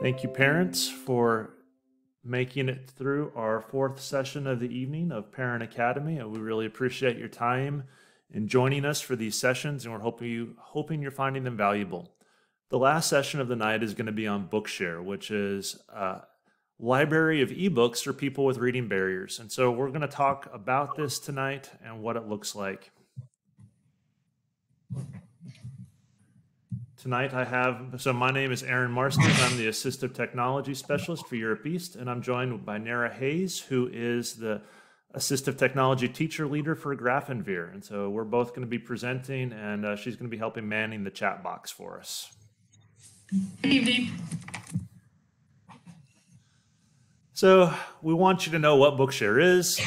Thank you, parents, for making it through our fourth session of the evening of Parent Academy. We really appreciate your time in joining us for these sessions, and we're hoping you're finding them valuable. The last session of the night is going to be on Bookshare, which is a library of ebooks for people with reading barriers. And so we're going to talk about this tonight and what it looks like. Tonight my name is Aaron Marston. I'm the Assistive Technology Specialist for Europe East, and I'm joined by Nara Hayes, who is the Assistive Technology Teacher Leader for Grafenveer. And so we're both going to be presenting, and she's going to be helping manning the chat box for us. Good evening. So we want you to know what Bookshare is,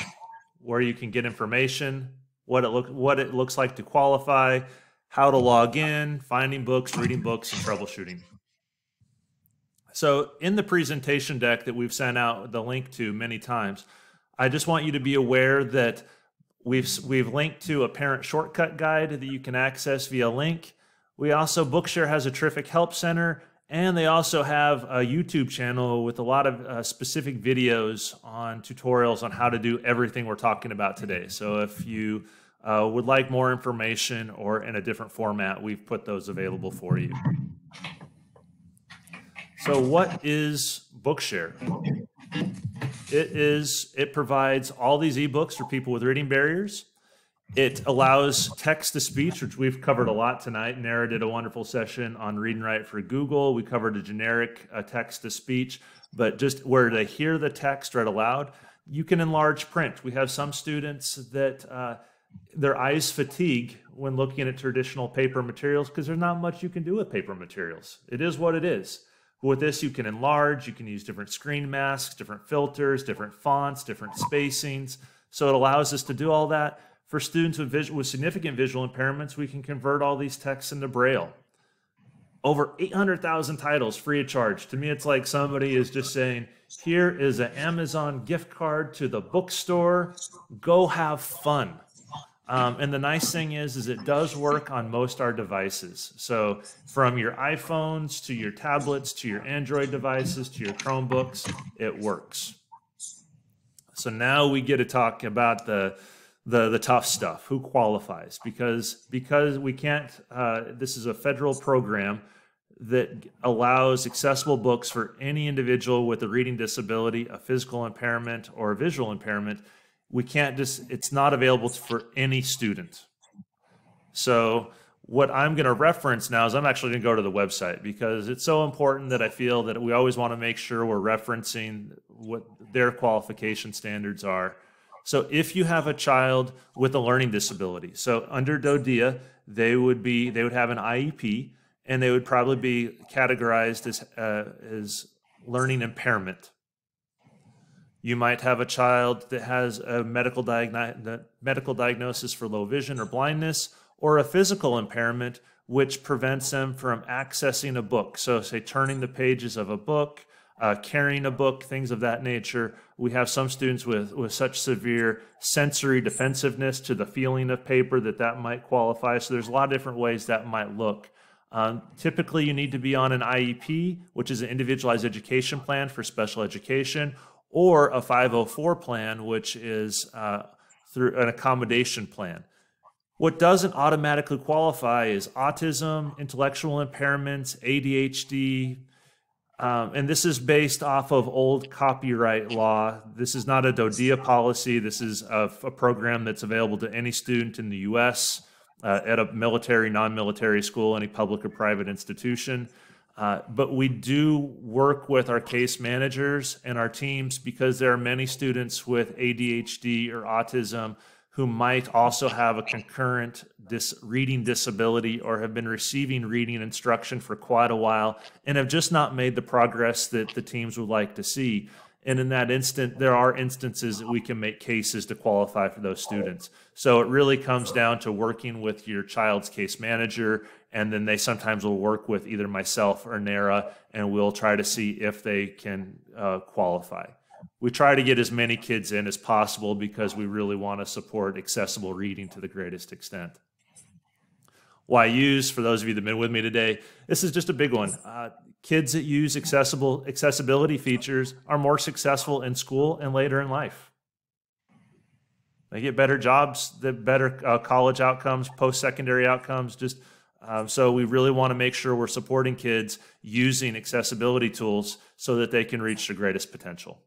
where you can get information, what it looks like to qualify, how to log in, finding books, reading books, and troubleshooting. So in the presentation deck that we've sent out the link to many times, I just want you to be aware that we've linked to a parent shortcut guide that you can access via link. Bookshare has a terrific help center, and they also have a YouTube channel with a lot of specific videos on tutorials on how to do everything we're talking about today. So if you would like more information or in a different format, we've put those available for you. So what is Bookshare? It provides all these ebooks for people with reading barriers. It allows text-to-speech, which we've covered a lot tonight. Nara did a wonderful session on Read and Write for Google. We covered a generic text-to-speech, but just where they hear the text read aloud. You can enlarge print. We have some students that their eyes fatigue when looking at traditional paper materials because there's not much you can do with paper materials. It is what it is. With this, you can enlarge, you can use different screen masks, different filters, different fonts, different spacings. So it allows us to do all that. For students with significant visual impairments, we can convert all these texts into Braille. Over 800,000 titles free of charge. To me, it's like somebody is just saying, here is an Amazon gift card to the bookstore. Go have fun. And the nice thing is it does work on most our devices. So from your iPhones to your tablets to your Android devices to your Chromebooks, it works. So now we get to talk about the tough stuff. Who qualifies? Because we can't. This is a federal program that allows accessible books for any individual with a reading disability, a physical impairment, or a visual impairment. We can't it's not available for any student. So what I'm going to reference now is I'm actually going to go to the website because it's so important that I feel that we always want to make sure we're referencing what their qualification standards are. So if you have a child with a learning disability, so under DODEA, they would have an IEP, and they would probably be categorized as learning impairment. You might have a child that has a medical diagnosis for low vision or blindness, or a physical impairment which prevents them from accessing a book. So say turning the pages of a book, carrying a book, things of that nature. We have some students with such severe sensory defensiveness to the feeling of paper that might qualify. So there's a lot of different ways that might look. Typically, you need to be on an IEP, which is an individualized education plan for special education, or a 504 plan, which is through an accommodation plan. What doesn't automatically qualify is autism, intellectual impairments, ADHD, and this is based off of old copyright law. This is not a DODEA policy. This is a program that's available to any student in the U.S. At a military, non-military school, any public or private institution. But we do work with our case managers and our teams because there are many students with ADHD or autism who might also have a concurrent reading disability or have been receiving reading instruction for quite a while and have just not made the progress that the teams would like to see. And in that instant, there are instances that we can make cases to qualify for those students. So it really comes down to working with your child's case manager, and then they sometimes will work with either myself or Nara, and we'll try to see if they can qualify. We try to get as many kids in as possible because we really want to support accessible reading to the greatest extent. Why use, for those of you that have been with me today, this is just a big one. Kids that use accessibility features are more successful in school and later in life. They get better jobs, better college outcomes, post-secondary outcomes. So we really want to make sure we're supporting kids using accessibility tools so that they can reach their greatest potential.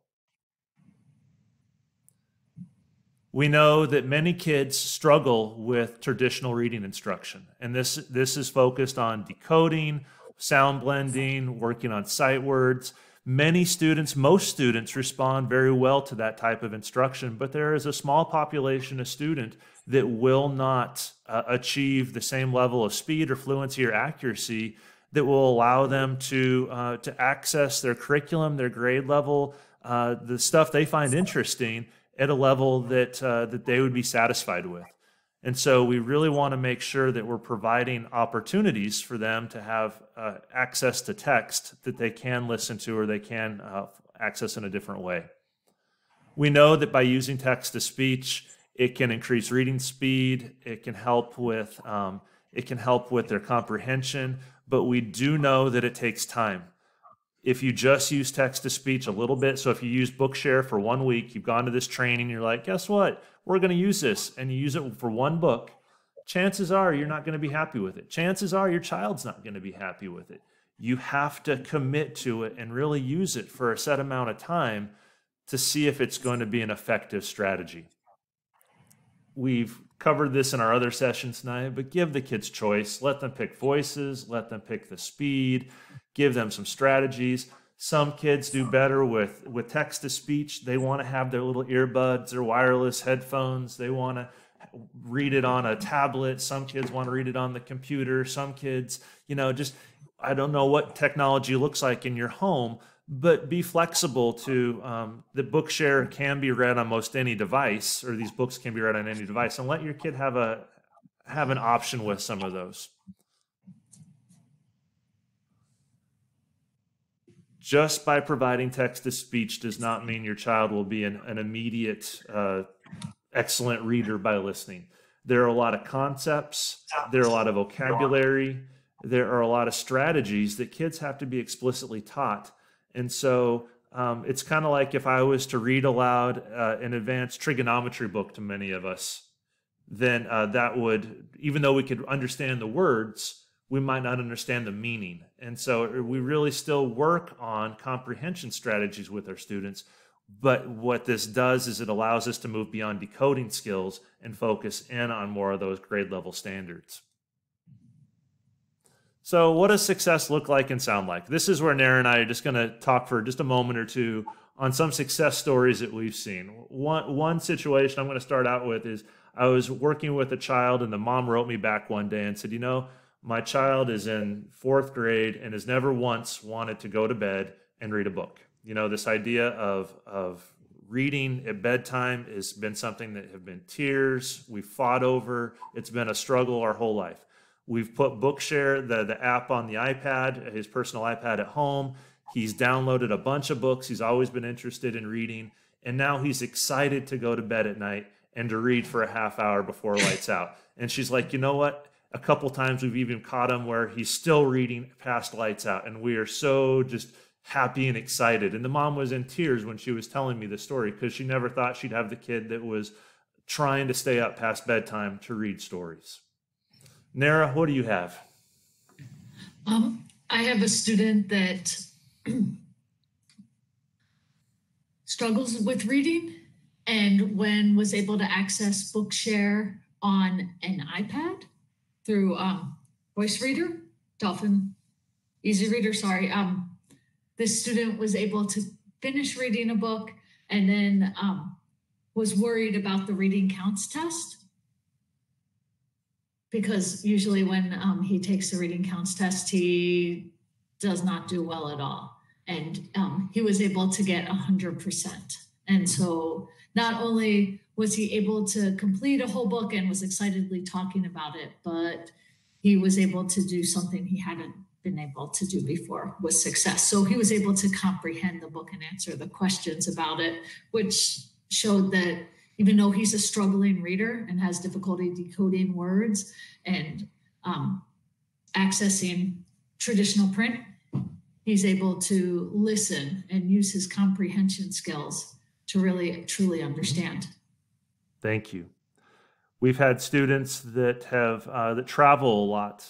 We know that many kids struggle with traditional reading instruction, and this is focused on decoding, sound blending, working on sight words. Most students respond very well to that type of instruction, but there is a small population of student that will not achieve the same level of speed or fluency or accuracy that will allow them to access their curriculum, their grade level, the stuff they find interesting at a level that they would be satisfied with. And so we really want to make sure that we're providing opportunities for them to have access to text that they can listen to or they can access in a different way. We know that by using text-to-speech, it can increase reading speed, it can help with their comprehension, but we do know that it takes time. If you just use text-to-speech a little bit, so if you use Bookshare for 1 week, you've gone to this training, you're like, guess what? We're going to use this, and you use it for one book, chances are you're not going to be happy with it. Chances are your child's not going to be happy with it. You have to commit to it and really use it for a set amount of time to see if it's going to be an effective strategy. We've covered this in our other sessions tonight, but give the kids choice. Let them pick voices, let them pick the speed, give them some strategies. Some kids do better with text-to-speech. They want to have their little earbuds, their wireless headphones. They want to read it on a tablet. Some kids want to read it on the computer. Some kids, I don't know what technology looks like in your home, but be flexible to the Bookshare can be read on most any device, or these books can be read on any device, and let your kid have an option with some of those. Just by providing text-to-speech does not mean your child will be an immediate excellent reader by listening. There are a lot of concepts, there are a lot of vocabulary, there are a lot of strategies that kids have to be explicitly taught. And so it's kind of like if I was to read aloud an advanced trigonometry book to many of us, then that would, even though we could understand the words, we might not understand the meaning. And so we really still work on comprehension strategies with our students. But what this does is it allows us to move beyond decoding skills and focus in on more of those grade level standards. So what does success look like and sound like? This is where Nara and I are just going to talk for just a moment or two on some success stories that we've seen. One situation I'm going to start out with is I was working with a child, and the mom wrote me back one day and said, my child is in 4th grade and has never once wanted to go to bed and read a book. This idea of reading at bedtime has been something that have been tears we've fought over. It's been a struggle our whole life. We've put Bookshare, the app, on the iPad, his personal iPad at home. He's downloaded a bunch of books he's always been interested in reading, and now he's excited to go to bed at night and to read for a half hour before lights out. And she's like, you know what? A couple times we've even caught him where he's still reading past lights out, and we are so just happy and excited. And the mom was in tears when she was telling me the story because she never thought she'd have the kid that was trying to stay up past bedtime to read stories. Nara, what do you have? I have a student that struggles with reading, and when was able to access Bookshare on an iPad through voice reader, Dolphin, easy reader, sorry. This student was able to finish reading a book and then was worried about the reading counts test, because usually when he takes the reading counts test, he does not do well at all. And he was able to get 100%. And so not only was he able to complete a whole book and was excitedly talking about it, but he was able to do something he hadn't been able to do before with success. So he was able to comprehend the book and answer the questions about it, which showed that even though he's a struggling reader and has difficulty decoding words and accessing traditional print, he's able to listen and use his comprehension skills to really, truly understand. Thank you. We've had students that have that travel a lot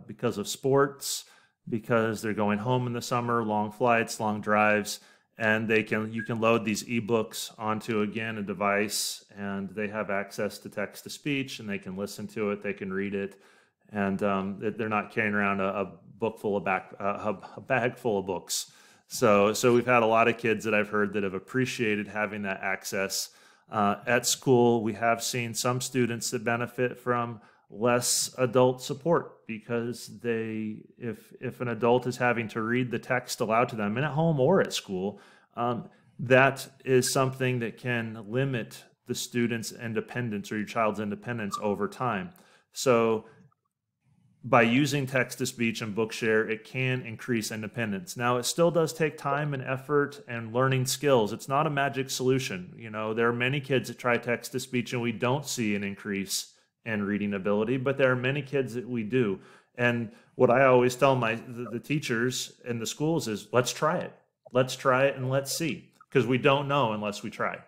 because of sports, because they're going home in the summer, long flights, long drives, and you can load these ebooks onto, again, a device, and they have access to text to speech, and they can listen to it, they can read it, and they're not carrying around a bag full of books. So we've had a lot of kids that I've heard that have appreciated having that access. At school, we have seen some students that benefit from less adult support because if an adult is having to read the text aloud to them, and at home or at school, that is something that can limit the student's independence or your child's independence over time. So by using text-to-speech and Bookshare, it can increase independence. Now, it still does take time and effort and learning skills. It's not a magic solution. You know, there are many kids that try text-to-speech and we don't see an increase in reading ability, but there are many kids that we do. And what I always tell the teachers in the schools is, let's try it. Let's try it and let's see, because we don't know unless we try.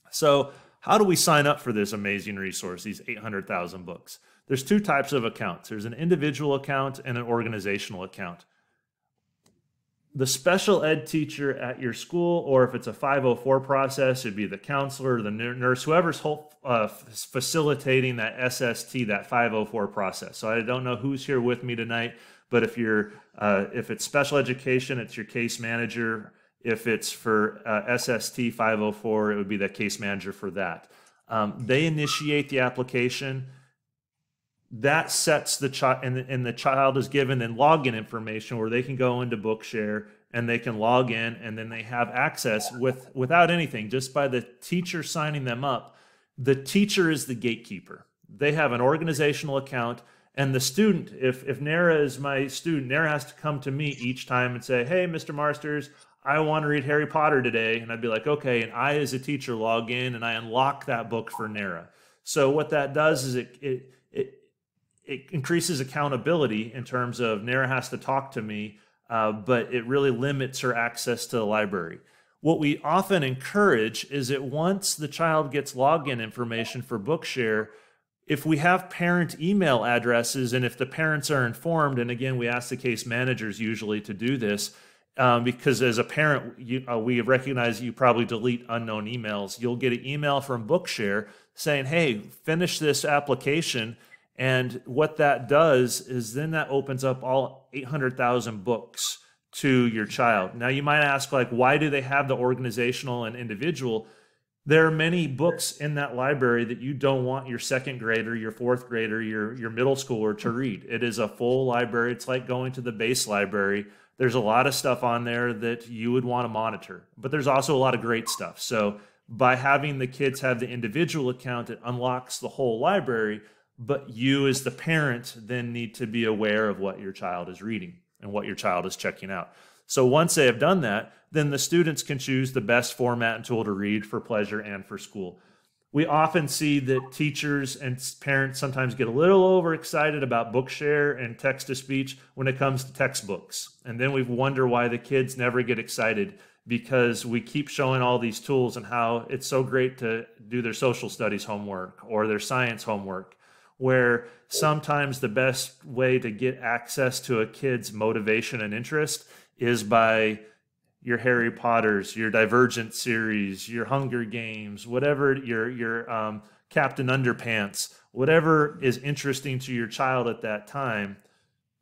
So how do we sign up for this amazing resource, these 800,000 books? There's two types of accounts. There's an individual account and an organizational account. The special ed teacher at your school, or if it's a 504 process, it'd be the counselor, the nurse, whoever's facilitating that SST, that 504 process. So I don't know who's here with me tonight, but if it's special education, it's your case manager. If it's for SST 504, it would be the case manager for that. They initiate the application. That sets the child, and the child is given then login information where they can go into Bookshare and they can log in, and then they have access without anything, just by the teacher signing them up. The teacher is the gatekeeper. They have an organizational account, and the student, if Nara is my student, Nara has to come to me each time and say, hey, Mr. Marsters, I want to read Harry Potter today. And I'd be like, okay, and I as a teacher log in and I unlock that book for Nara. So what that does is it increases accountability in terms of Nara has to talk to me, but it really limits her access to the library. What we often encourage is that once the child gets login information for Bookshare, if we have parent email addresses and if the parents are informed, and again, we ask the case managers usually to do this, because as a parent, we recognize you probably delete unknown emails. You'll get an email from Bookshare saying, hey, finish this application. And what that does is then that opens up all 800,000 books to your child. Now you might ask, like, why do they have the organizational and individual? There are many books in that library that you don't want your second grader, your fourth grader, your middle schooler to read. It is a full library. It's like going to the base library. There's a lot of stuff on there that you would want to monitor, but there's also a lot of great stuff. So by having the kids have the individual account, it unlocks the whole library. But you as the parent then need to be aware of what your child is reading and what your child is checking out. So once they have done that, then the students can choose the best format and tool to read for pleasure and for school. We often see that teachers and parents sometimes get a little overexcited about Bookshare and text-to-speech when it comes to textbooks. And then we wonder why the kids never get excited, because we keep showing all these tools and how it's so great to do their social studies homework or their science homework, where sometimes the best way to get access to a kid's motivation and interest is by your Harry Potters, your Divergent series, your Hunger Games, whatever, your Captain Underpants, whatever is interesting to your child at that time,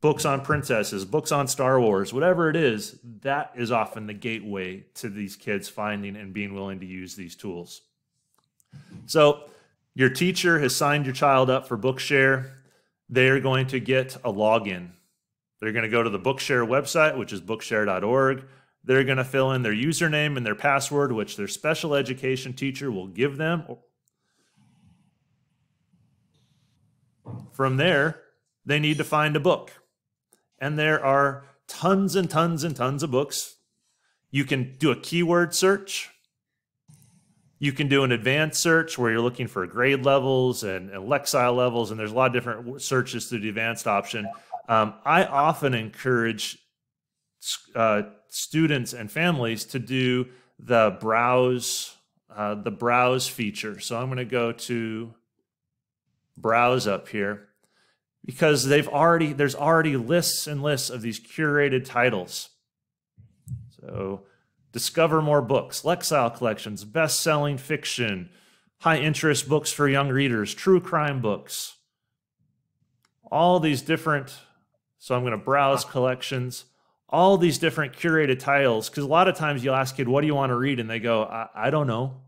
books on princesses, books on Star Wars, whatever it is, that is often the gateway to these kids finding and being willing to use these tools. So your teacher has signed your child up for Bookshare. They're going to get a login. They're going to go to the Bookshare website, which is bookshare.org. They're going to fill in their username and their password, which their special education teacher will give them. From there, they need to find a book. And there are tons and tons and tons of books. You can do a keyword search. You can do an advanced search where you're looking for grade levels and Lexile levels, and there's a lot of different searches through the advanced option. I often encourage students and families to do the browse feature. So I'm going to go to browse up here, because there's already lists and lists of these curated titles. So discover more books, Lexile collections, best-selling fiction, high-interest books for young readers, true crime books, all these different, so I'm going to browse collections, all these different curated titles, because a lot of times you'll ask a kid, what do you want to read? And they go, I don't know.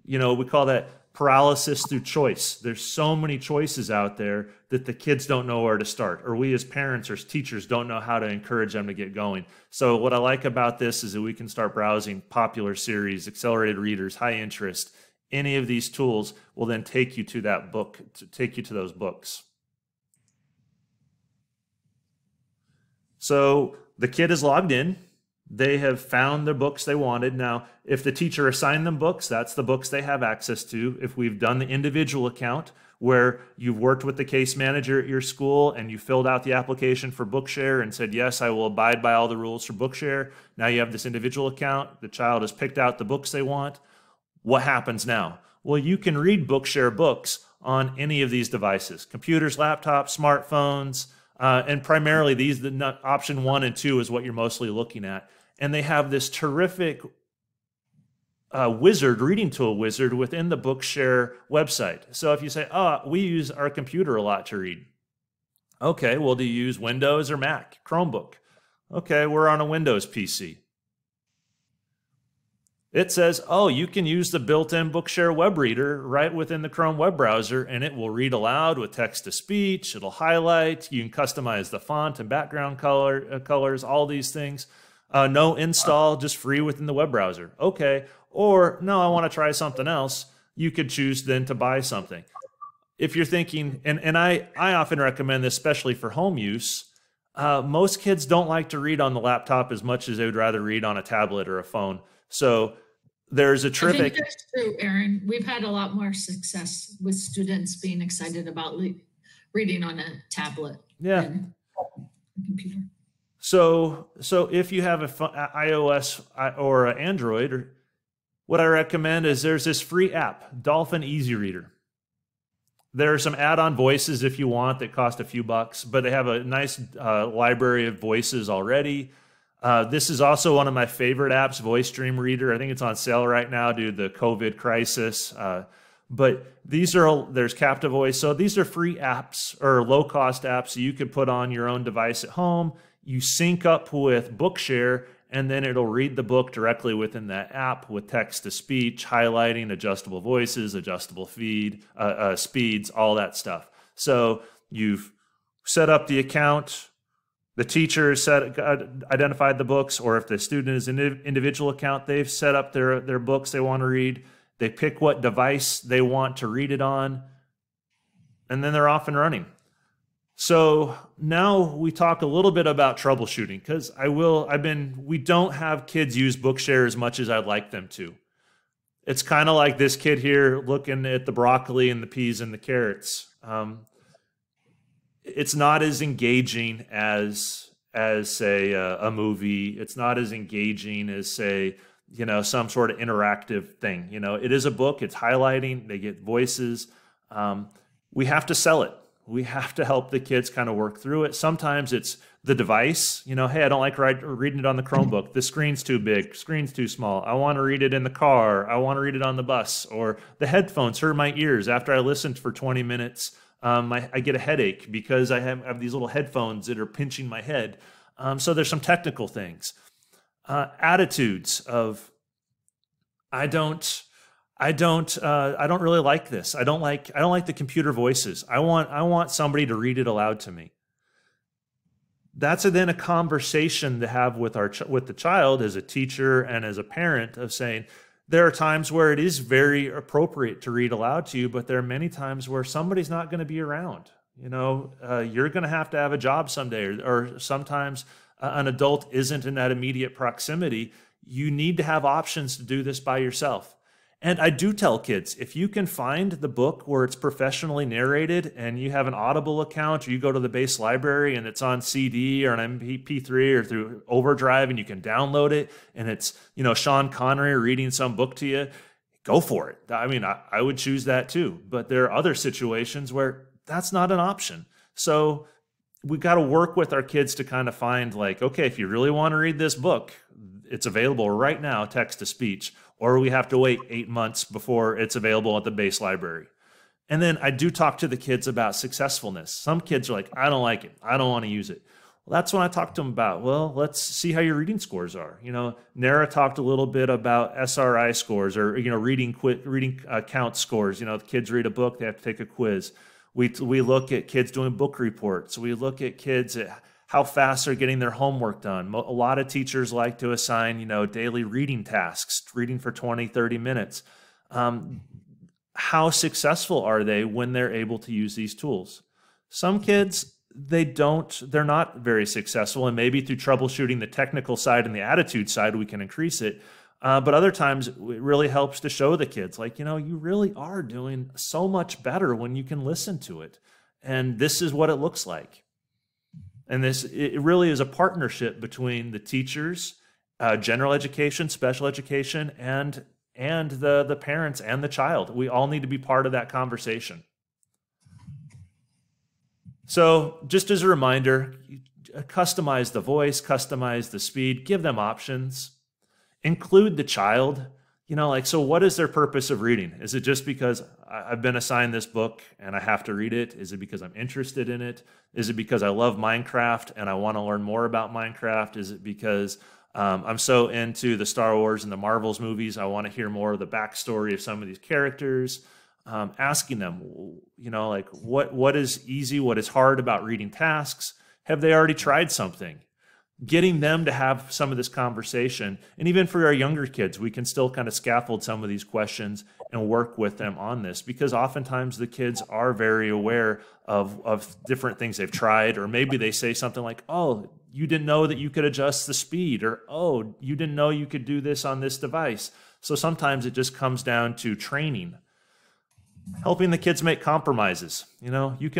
You know, we call that paralysis through choice. There's so many choices out there that the kids don't know where to start, or we as parents or as teachers don't know how to encourage them to get going. So what I like about this is that we can start browsing popular series, accelerated readers, high interest. Any of these tools will then take you to that book, to take you to those books. So the kid is logged in. They have found the books they wanted. Now, if the teacher assigned them books, that's the books they have access to. If we've done the individual account where you've worked with the case manager at your school and you filled out the application for Bookshare and said, yes, I will abide by all the rules for Bookshare. Now you have this individual account. The child has picked out the books they want. What happens now? Well, you can read Bookshare books on any of these devices, computers, laptops, smartphones, and primarily option 1 and 2 is what you're mostly looking at. And they have this terrific reading tool wizard within the Bookshare website. So if you say, oh, we use our computer a lot to read. Okay, well, do you use Windows or Mac? Chromebook. Okay, we're on a Windows PC. It says, oh, you can use the built-in Bookshare Web Reader right within the Chrome web browser, and it will read aloud with text-to-speech. It'll highlight. You can customize the font and background colors, all these things. No install, just free within the web browser. Okay, or no, I want to try something else. You could choose then to buy something. If you're thinking, and I often recommend this, especially for home use, most kids don't like to read on the laptop as much as they would rather read on a tablet or a phone. So there's a terrific... I think that's true, Aaron. We've had a lot more success with students being excited about reading on a tablet than a computer. So if you have an iOS or an Android, what I recommend is there's this free app, Dolphin Easy Reader. There are some add-on voices if you want that cost a few bucks, but they have a nice library of voices already. This is also one of my favorite apps, Voice Dream Reader. I think it's on sale right now due to the COVID crisis. But there's Captive Voice. So these are free apps or low-cost apps you could put on your own device at home. You sync up with Bookshare, and then it'll read the book directly within that app with text-to-speech, highlighting, adjustable voices, adjustable speeds, all that stuff. So you've set up the account. The teacher identified the books, or if the student is an individual account, they've set up their books they want to read. They pick what device they want to read it on, and then they're off and running. So now we talk a little bit about troubleshooting, because we don't have kids use Bookshare as much as I'd like them to. It's kind of like this kid here looking at the broccoli and the peas and the carrots. It's not as engaging as say a movie. It's not as engaging as say, some sort of interactive thing. It is a book. It's highlighting. They get voices. We have to sell it. We have to help the kids kind of work through it. Sometimes it's the device. Hey, I don't like reading it on the Chromebook. The screen's too big. Screen's too small. I want to read it in the car. I want to read it on the bus. Or the headphones hurt my ears after I listened for 20 minutes. I get a headache because I have these little headphones that are pinching my head. So there's some technical things. Attitudes of, I don't really like this. I don't like the computer voices. I want somebody to read it aloud to me. That's then a conversation to have with the child as a teacher and as a parent of saying, there are times where it is very appropriate to read aloud to you, but there are many times where somebody's not going to be around. You're going to have a job someday, or sometimes an adult isn't in that immediate proximity. You need to have options to do this by yourself. And I do tell kids, if you can find the book where it's professionally narrated and you have an Audible account, or you go to the base library and it's on CD or an MP3 or through Overdrive and you can download it and it's, Sean Connery reading some book to you, go for it. I mean, I would choose that too. But there are other situations where that's not an option. So we got to work with our kids to kind of find like, okay, if you really want to read this book, it's available right now, text to speech, or we have to wait 8 months before it's available at the base library. And then I do talk to the kids about successfulness. Some kids are like, I don't like it. I don't want to use it. Well, that's when I talk to them about, well, let's see how your reading scores are. Nara talked a little bit about SRI scores or, reading count scores. The kids read a book, they have to take a quiz. We look at kids doing book reports. We look at kids at how fast they're getting their homework done. A lot of teachers like to assign, daily reading tasks, reading for 20, 30 minutes. How successful are they when they're able to use these tools? Some kids, they're not very successful, and maybe through troubleshooting the technical side and the attitude side, we can increase it. But other times it really helps to show the kids like, you really are doing so much better when you can listen to it. And this is what it looks like. And it really is a partnership between the teachers, general education, special education, and the parents and the child. We all need to be part of that conversation. So just as a reminder, customize the voice, customize the speed, give them options, include the child. So what is their purpose of reading? Is it just because I've been assigned this book and I have to read it? Is it because I'm interested in it? Is it because I love Minecraft and I want to learn more about Minecraft? Is it because I'm so into the Star Wars and the Marvels movies, I want to hear more of the backstory of some of these characters? Asking them, what is easy, what is hard about reading tasks? Have they already tried something? Getting them to have some of this conversation. And even for our younger kids, we can still kind of scaffold some of these questions and work with them on this, because oftentimes the kids are very aware of different things they've tried, or maybe they say something like, oh, you didn't know that you could adjust the speed, or, oh, you didn't know you could do this on this device. So sometimes it just comes down to training, helping the kids make compromises. You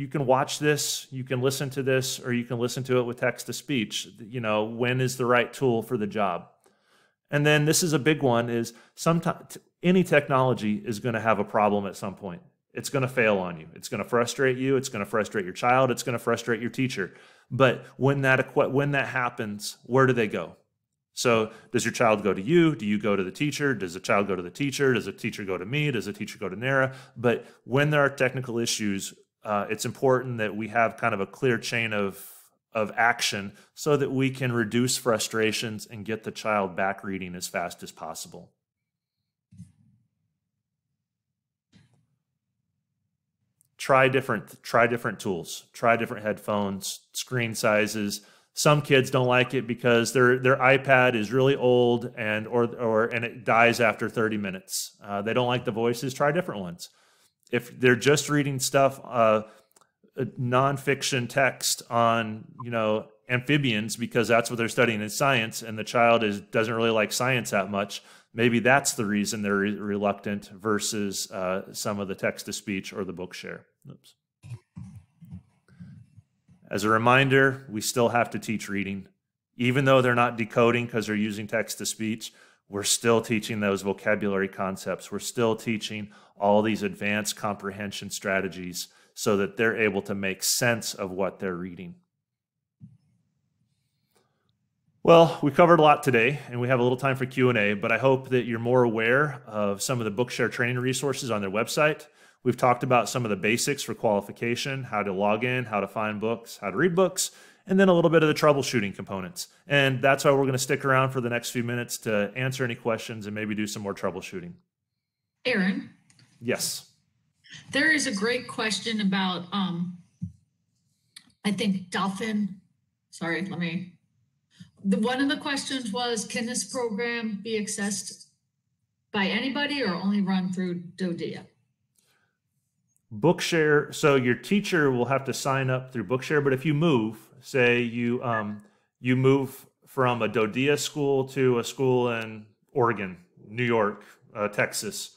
can watch this, you can listen to this, or you can listen to it with text to speech. When is the right tool for the job? And then this is a big one, is sometimes any technology is going to have a problem at some point. It's going to fail on you. It's going to frustrate you. It's going to frustrate your child. It's going to frustrate your teacher. But when that happens, where do they go? So does your child go to you? Do you go to the teacher? Does the child go to the teacher? Does the teacher go to me? Does the teacher go to Nara? But when there are technical issues, it's important that we have kind of a clear chain of action so that we can reduce frustrations and get the child back reading as fast as possible. Try different tools, try different headphones, screen sizes. Some kids don't like it because their iPad is really old and it dies after 30 minutes. They don't like the voices. Try different ones. If they're just reading stuff, nonfiction text on amphibians because that's what they're studying in science, and the child doesn't really like science that much, maybe that's the reason they're reluctant versus some of the text to speech or the Bookshare. Oops. As a reminder, we still have to teach reading. Even though they're not decoding because they're using text to speech, we're still teaching those vocabulary concepts. We're still teaching all these advanced comprehension strategies so that they're able to make sense of what they're reading. Well, we covered a lot today, and we have a little time for Q&A, but I hope that you're more aware of some of the Bookshare training resources on their website. We've talked about some of the basics for qualification, how to log in, how to find books, how to read books, and then a little bit of the troubleshooting components. And that's why we're going to stick around for the next few minutes to answer any questions and maybe do some more troubleshooting. Aaron? Yes. There is a great question about, I think Dolphin, one of the questions was, can this program be accessed by anybody or only run through Dodia? Bookshare, so your teacher will have to sign up through Bookshare, but if you move, say you move from a Dodia school to a school in Oregon, New York, Texas,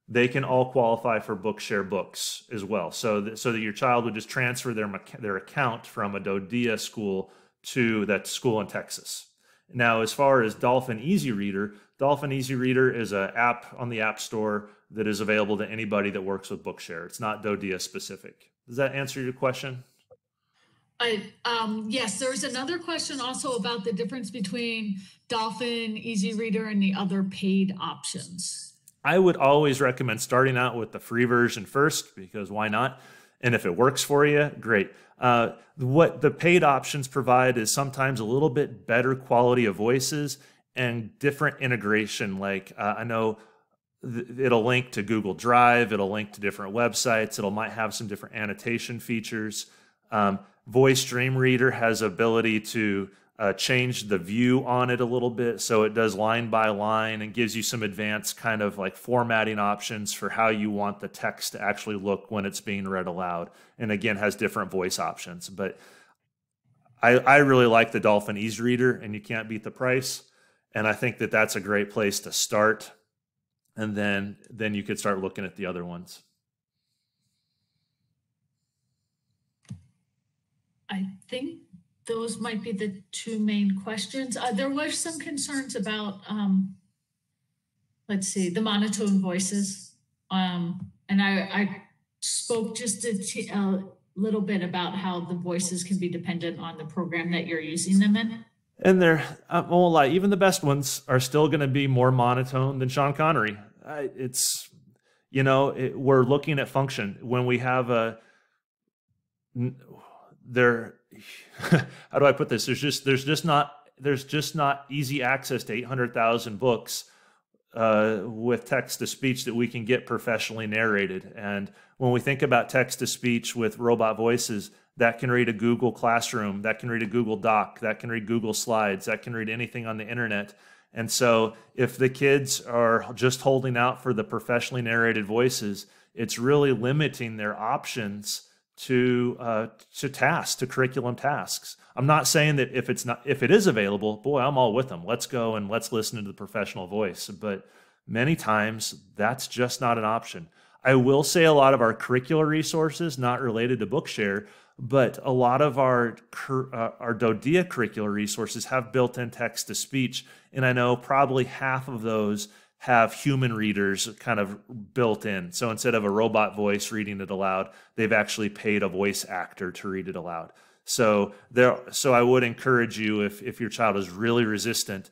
they can all qualify for Bookshare books as well. So that your child would just transfer their account from a DoDEA school to that school in Texas. Now, as far as Dolphin Easy Reader is an app on the App Store that is available to anybody that works with Bookshare. It's not DoDEA specific. Does that answer your question? Yes, there's another question also about the difference between Dolphin Easy Reader and the other paid options. I would always recommend starting out with the free version first, because why not? And if it works for you, great. What the paid options provide is sometimes a little bit better quality of voices and different integration. Like I know it'll link to Google Drive, it'll link to different websites, might have some different annotation features. Voice Dream Reader has ability to change the view on it a little bit, so it does line by line and gives you some advanced kind of like formatting options for how you want the text to actually look when it's being read aloud, and again has different voice options. But I really like the Dolphin Easy Reader, and you can't beat the price, and I think that that's a great place to start, and then you could start looking at the other ones. I think those might be the two main questions. There were some concerns about, let's see, the Monotone Voices. And I spoke just a little bit about how the voices can be dependent on the program that you're using them in. And I won't lie, even the best ones are still going to be more monotone than Sean Connery. We're looking at function. When we have how do I put this? There's just not easy access to 800,000 books with text to speech that we can get professionally narrated. And when we think about text to speech with robot voices, that can read a Google Classroom, that can read a Google Doc, that can read Google Slides, that can read anything on the internet. And so if the kids are just holding out for the professionally narrated voices, it's really limiting their options to curriculum tasks. I'm not saying that if it is available, boy, I'm all with them. Let's go and let's listen to the professional voice. But many times that's just not an option. I will say a lot of our curricular resources, not related to Bookshare, but a lot of our DoDEA curricular resources have built-in text-to-speech, and I know probably half of those have human readers kind of built in. So instead of a robot voice reading it aloud, they've actually paid a voice actor to read it aloud. So I would encourage you, if your child is really resistant,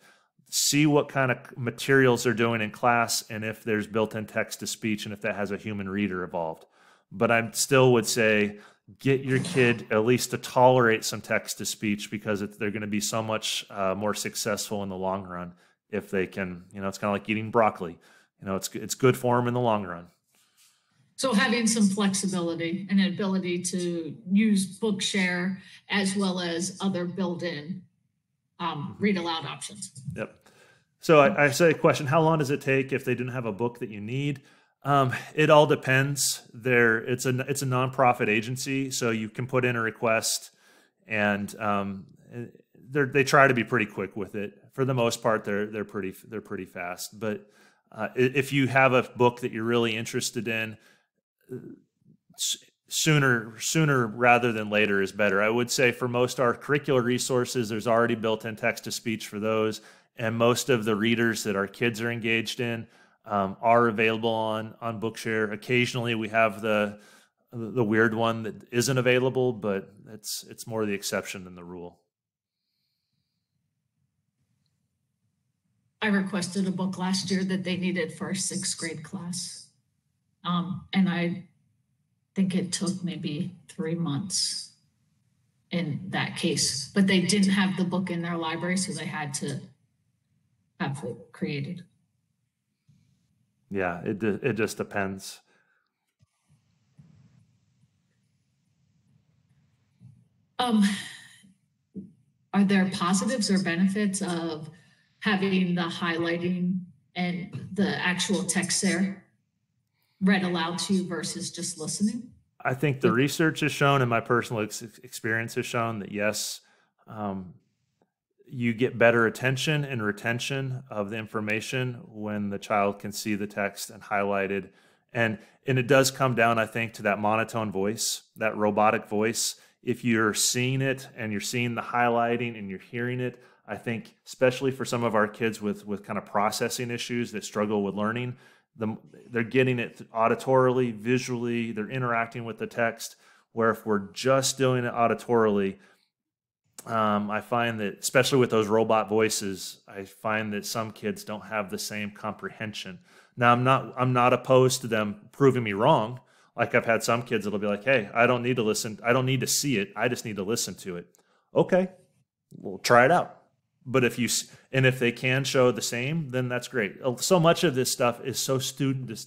see what kind of materials they're doing in class and if there's built-in text-to-speech and if that has a human reader involved. But I still would say get your kid at least to tolerate some text-to-speech, because they're going to be so much more successful in the long run if they can. It's kind of like eating broccoli. It's good for them in the long run. So having some flexibility and an ability to use Bookshare as well as other built-in read aloud options. Yep. So I say, question, how long does it take if they didn't have a book that you need? It all depends. It's a nonprofit agency, so you can put in a request, and they try to be pretty quick with it. For the most part, they're pretty fast. But if you have a book that you're really interested in, sooner rather than later is better. I would say for most our curricular resources, there's already built-in text-to-speech for those, and most of the readers that our kids are engaged in are available on Bookshare. Occasionally, we have the weird one that isn't available, but it's more the exception than the rule. I requested a book last year that they needed for a 6th grade class. And I think it took maybe 3 months in that case, but they didn't have the book in their library, so they had to have it created. Yeah, it just depends. Are there positives or benefits of having the highlighting and the actual text there read aloud to you versus just listening? I think the research has shown, and my personal experience has shown, that yes, you get better attention and retention of the information when the child can see the text and highlighted. And it does come down, I think, to that monotone voice, that robotic voice. If you're seeing it and you're seeing the highlighting and you're hearing it, I think, especially for some of our kids with kind of processing issues that struggle with learning, they're getting it auditorily, visually, they're interacting with the text, where if we're just doing it auditorily, I find that, especially with those robot voices, I find that some kids don't have the same comprehension. Now, I'm not opposed to them proving me wrong. Like I've had some kids that'll be like, "Hey, I don't need to listen. I don't need to see it. I just need to listen to it." Okay, we'll try it out. But if they can show the same, then that's great. So much of this stuff is so student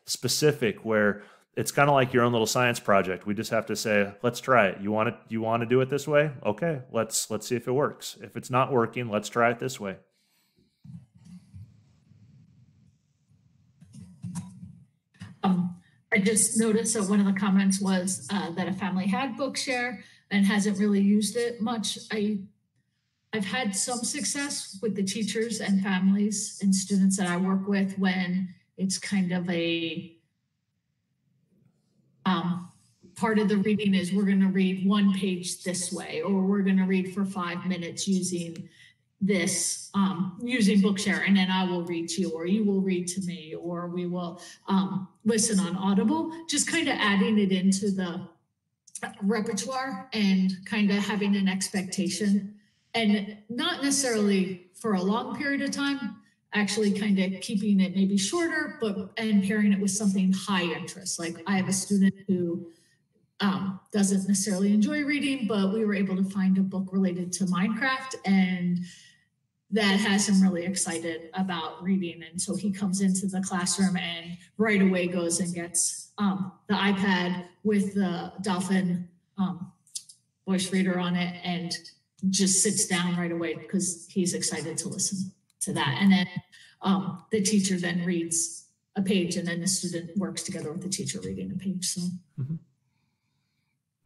specific, where it's kind of like your own little science project. We just have to say, let's try it. You want to do it this way? Okay, let's see if it works. If it's not working, let's try it this way. I just noticed that one of the comments was that a family had Bookshare and hasn't really used it much. I've had some success with the teachers and families and students that I work with when it's kind of a part of the reading is we're going to read one page this way, or we're going to read for 5 minutes using this, using Bookshare, and then I will read to you, or you will read to me, or we will listen on Audible, just kind of adding it into the repertoire and kind of having an expectation, and not necessarily for a long period of time, actually kind of keeping it maybe shorter, and pairing it with something high interest. Like I have a student who doesn't necessarily enjoy reading, but we were able to find a book related to Minecraft, and that has him really excited about reading. And so he comes into the classroom and right away goes and gets the iPad with the Dolphin voice reader on it, and just sits down right away because he's excited to listen to that. And then the teacher then reads a page, and then the student works together with the teacher reading a page. So. Mm-hmm.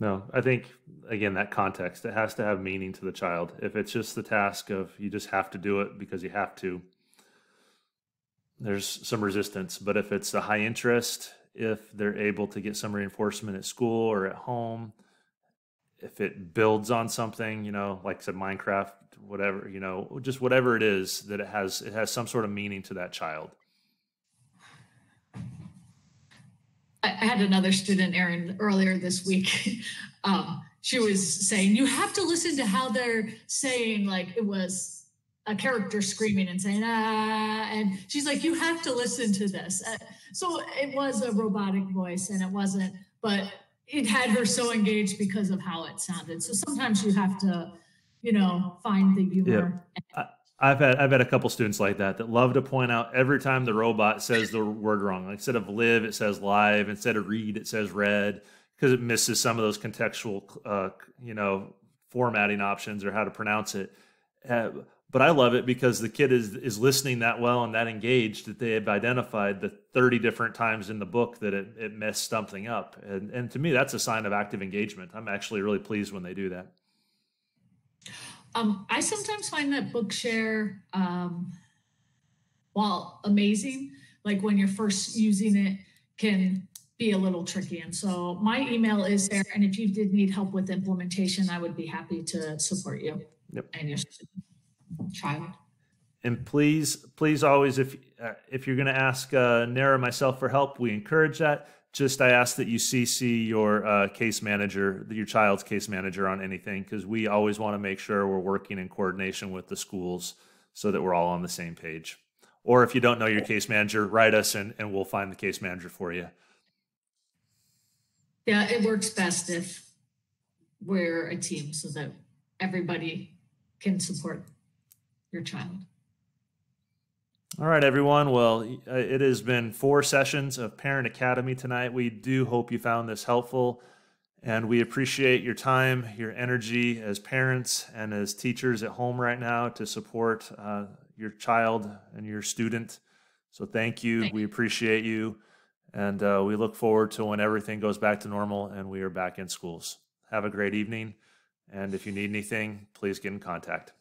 No, I think, again, that context, it has to have meaning to the child. If it's just the task of you just have to do it because you have to, there's some resistance. But if it's a high interest, if they're able to get some reinforcement at school or at home, if it builds on something, like I said, Minecraft, whatever, just whatever it is, that it has some sort of meaning to that child. I had another student, Erin, earlier this week. She was saying, you have to listen to how they're saying, like it was a character screaming and saying, ah, and she's like, you have to listen to this. So it was a robotic voice, and it wasn't, but it had her so engaged because of how it sounded. So sometimes you have to, find the humor. Yeah. I've had a couple students like that love to point out every time the robot says the word wrong. Like instead of live, it says live. Instead of read, it says read, because it misses some of those contextual, formatting options or how to pronounce it. But I love it because the kid is listening that well and that engaged that they have identified the 30 different times in the book that it messed something up. And to me, that's a sign of active engagement. I'm actually really pleased when they do that. I sometimes find that Bookshare, while amazing, like when you're first using it, can be a little tricky. And so my email is there. And if you did need help with implementation, I would be happy to support you and your child. And please always, if you're going to ask Nara or myself for help, we encourage that. Just I ask that you CC your case manager, your child's case manager on anything, because we always want to make sure we're working in coordination with the schools so that we're all on the same page. Or if you don't know your case manager, write us and we'll find the case manager for you. Yeah, it works best if we're a team so that everybody can support your child. All right, everyone. Well, it has been 4 sessions of Parent Academy tonight. We do hope you found this helpful, and we appreciate your time, your energy as parents and as teachers at home right now to support your child and your student. So thank you. We appreciate you, and we look forward to when everything goes back to normal and we are back in schools. Have a great evening, and if you need anything, please get in contact.